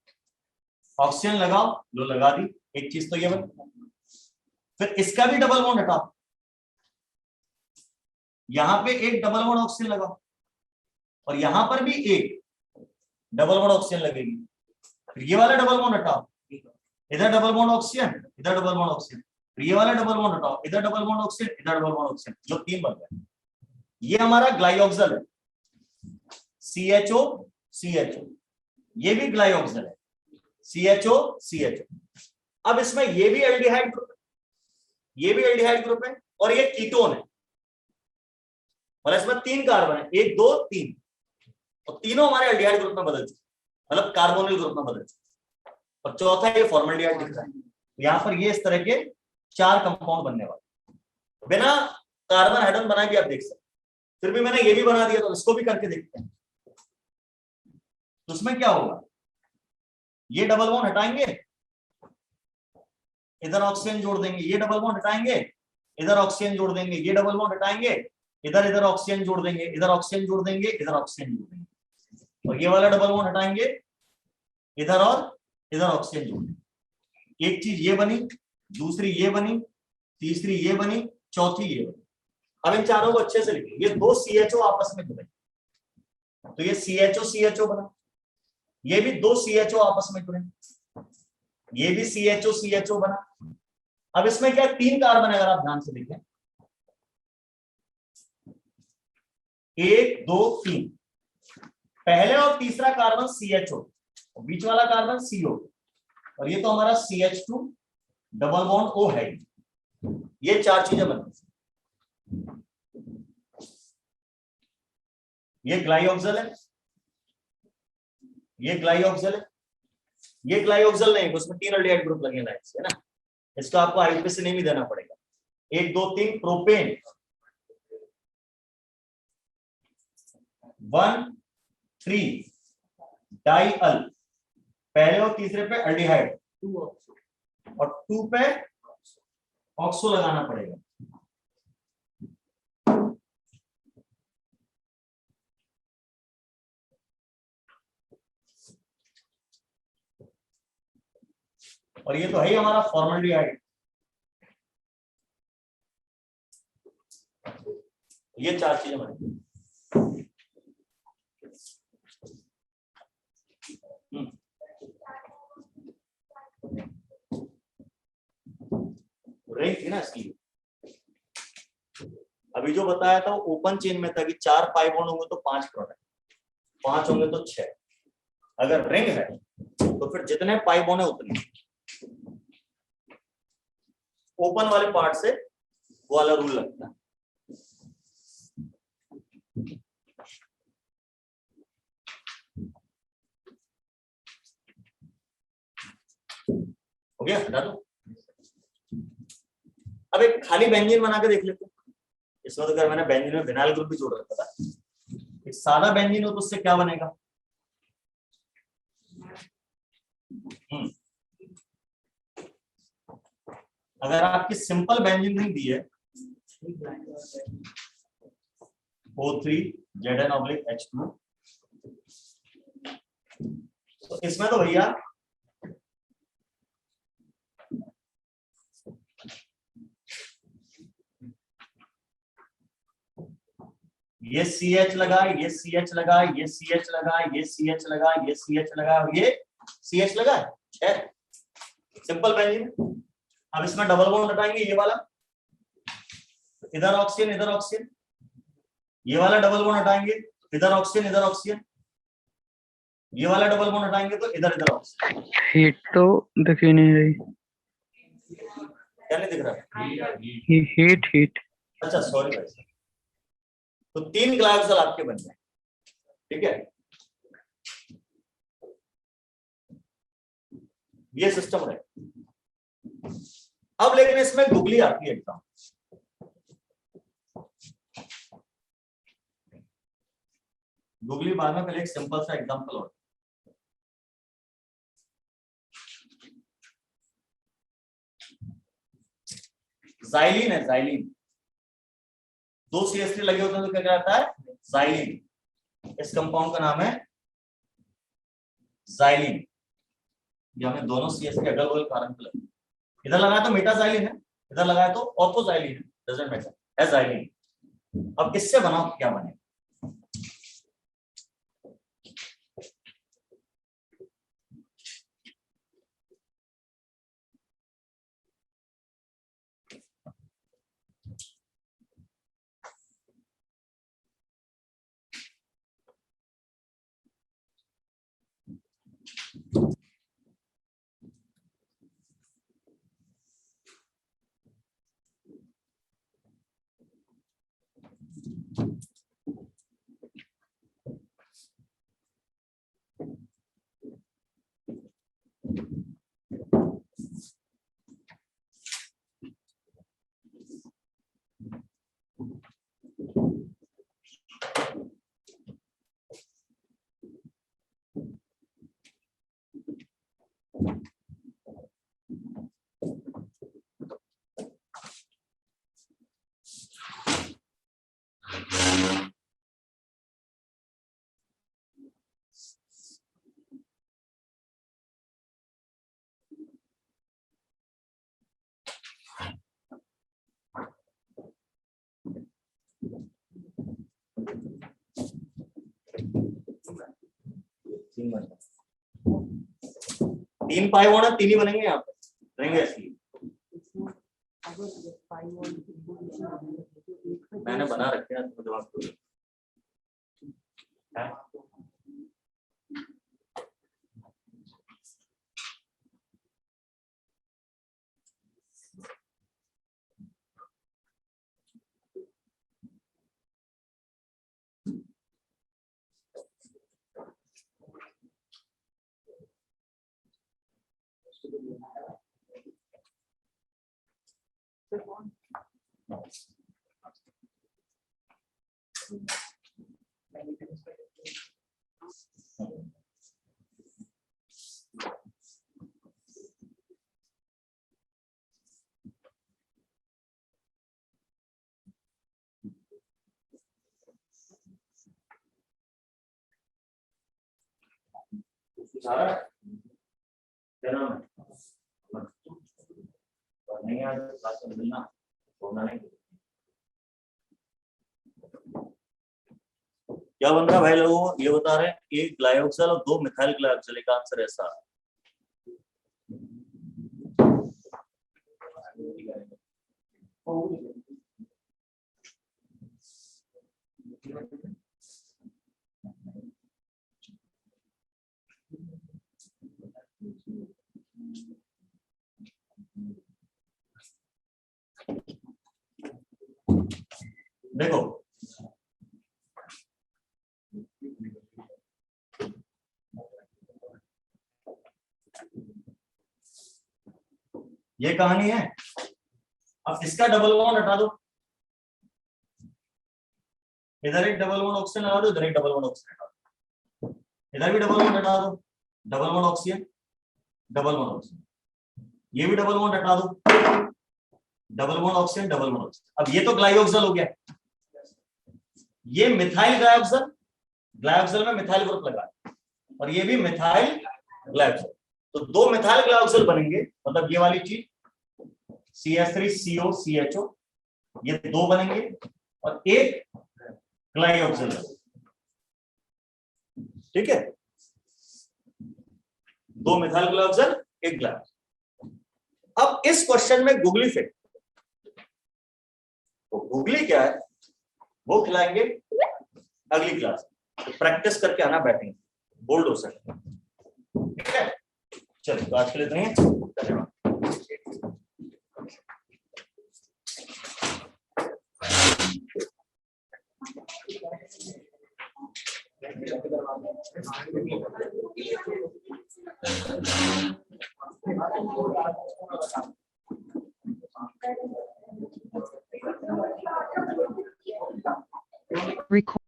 ऑक्सीजन लगाओ, लो लगा दी, एक चीज तो ये बनी। फिर इसका भी डबल बॉन्ड हटाओ, यहां पे एक डबल बॉन्ड ऑक्सीजन लगाओ, और यहां पर भी एक डबल बॉन्ड ऑक्सीजन लगेगी। फिर ये वाला डबल बॉन्ड हटाओ, इधर डबल बॉन्ड ऑक्सीजन, इधर डबल बॉन्ड ऑक्सीजन, ये वाला डबल बॉन्ड हटाओ, इधर डबल बॉन्ड ऑक्सीजन, इधर डबल बॉन्ड ऑक्सीजन, जो 3 बन गए। ये हमारा ग्लाइऑक्सल है, CHO CHO, ये भी ग्लाइऑक्सल है, CHO CHO। अब इसमें ये भी एल्डिहाइड ग्रुप है, ये भी एल्डिहाइड ग्रुप है, और ये कीटोन है, और इसमें 3 कार्बन है, 1 2 3, और तीनों हमारे एल्डिहाइड ग्रुप में बदल चुके, मतलब कार्बोनिल ग्रुप में बदल चुके, और चौथा ये फॉर्मल्डिहाइड दिख रहा है। यहां पर ये इस तरह के 4 कंपाउंड बनने वाले, बिना कार्बन हाइड्रोजन बनाए भी आप देख सकते। फिर भी मैंने ये भी बना दिया, तो इसको भी करके देखते हैं। तो उसमें क्या होगा, ये डबल बॉन्ड हटाएंगे, इधर ऑक्सीजन जोड़ देंगे, ये डबल बॉन्ड हटाएंगे, इधर ऑक्सीजन जोड़ देंगे, ये डबल बॉन्ड हटाएंगे, इधर इधर ऑक्सीजन जोड़ देंगे, इधर ऑक्सीजन जोड़ देंगे, इधर ऑक्सीजन जोड़ देंगे, और ये वाला डबल बॉन्ड हटाएंगे, इधर और इधर ऑक्सीजन जोड़ देंगे। एक चीज ये बनी, दूसरी ये बनी, तीसरी ये बनी, चौथी ये बनी। अब इन चारों को अच्छे से लिखिए, ये 2 CHO आपस में जुड़े, तो ये CHO CHO बना, ये भी 2 CHO आपस में जुड़े, ये भी CHO CHO बना। अब इसमें क्या 3 कार्बन है, अगर आप ध्यान से देखें, 1 2 3, पहले और तीसरा कार्बन CHO, बीच वाला कार्बन CO, और ये तो हमारा CH2 डबल बॉन्ड O है। ये 4 चीजें बनती, ये ग्लाइऑक्सल है, ये ग्लाइऑक्सल है, ये ग्लाइऑक्सल नहीं, उसमें 3 एल्डिहाइड ग्रुप लगे लाइन से, है ना, इसका आपको आईयूपीएसी नेम ही देना पड़ेगा। 1 2 3 प्रोपेन, 1 3 डाइअल, पहले और तीसरे पे एल्डिहाइड, और 2 पे ऑक्सो लगाना पड़ेगा। और ये तो है ही हमारा फॉर्मल्डिहाइड, ये 4 चीजें बनेगी। रिंग थी ना इसकी, अभी जो बताया था वो ओपन चेन में था कि 4 पाई बॉन्ड होंगे तो 5 प्रोडक्ट, 5 होंगे तो 6। अगर रिंग है तो फिर जितने पाई बॉन्ड है उतने, ओपन वाले पार्ट से वो वाला रूल लगता है। हो गया, हटा दो। अब एक खाली बेंजीन बना के देख लेते हैं। इसमें तो अगर मैंने बेंजीन में विनाइल ग्रुप भी जोड़ रखा था, एक सादा बेंजीन हो तो उससे क्या बनेगा, अगर आपकी सिंपल बेंजीन नहीं दी है, O3 Zn/H2, तो इसमें तो भैया ये CH लगा, ये CH लगा, ये CH लगा, ये CH लगा, ये CH लगा, और ये CH लगा है, सिंपल बेंजीन। अब इसमें डबल बॉन्ड हटाएंगे, ये वाला, इधर ऑक्सीजन इधर ऑक्सीजन, ये वाला डबल बॉन्ड हटाएंगे, इधर ऑक्सीजन इधर ऑक्सीजन, ये वाला डबल बॉन्ड हटाएंगे तो इधर इधर ऑक्सीजन। हीट तो दिख ही नहीं रही। क्या नहीं दिख रहा? Heat heat. अच्छा सॉरी भाई, तो 3 ग्लाइकोजल आपके बन गए, ठीक है। ये सिस्टम है। अब लेकिन इसमें गुगली आती है एकदम। गुगली बाद में, पहले एक सिंपल सा एग्जांपल और। जाइलिन है, जाइलिन, 2 CH3 लगे होते हैं तो क्या कहलाता है? जाइलिन। इस कंपाउंड का नाम है जाइलिन। ये हमने दोनों CH3 अगल बगल कार्बन पे लगे, इधर लगाया तो मेटाजाइलिन है, इधर लगाया तो ऑर्थोजाइलिन है, डजंट मैटर, है जाइलिन। अब इससे बनाओ क्या बने? तीन पाई बॉन्ड है, 3 ही बनेंगे यहाँ पे, रहेंगे इसलिए मैंने बना रखे हैं तो जवाब दो। सारा क्या नाम है? नहीं यार, क्लास में मिलना छोड़ना नहीं। क्या बन रहा है भाई लोगों? ये बता रहे हैं 1 ग्लाइकोक्सिल और 2 मिथाइल ग्लाइकोक्सिल का आंसर ऐसा है। देखो ये कहानी है। अब इसका डबल बॉन्ड हटा दो, इधर एक डबल बॉन्ड ऑक्सीजन लगा दो, इधर एक डबल बॉन्ड ऑक्सीजन हटा दो, इधर भी डबल बॉन्ड हटा दो, double bond oxygen, double bond oxygen, ये भी डबल बॉन्ड हटा दो, double bond oxygen, double bond oxygen. अब ये तो ग्लाइकोक्सिल हो गया, ये मिथाइल ग्लाइकोक्सिल, ग्लाइकोक्सिल में मिथाइल ग्रुप लगा और ये भी मिथाइल ग्लाइकोक्सिल, तो 2 मिथाइल ग्लाइकोक्सिल बनेंगे, मतलब ये वाली चीज CH3CO CHO, ये 2 बनेंगे और एक ग्लाइकोक्सिल, ठीक है, 2 मिथाइल ग्लाइकोक्सिल, एक ग्लाइकोक्सिल। अब इस क्वेश्चन में गुगली फिट, तो गुगली क्या है वो खिलाएंगे अगली क्लास, तो प्रैक्टिस करके आना बैटिंग। बोल्ड हो सकते हैं। ठीक है, चलिए तो आज के लिए इतना ही है। धन्यवाद। Record.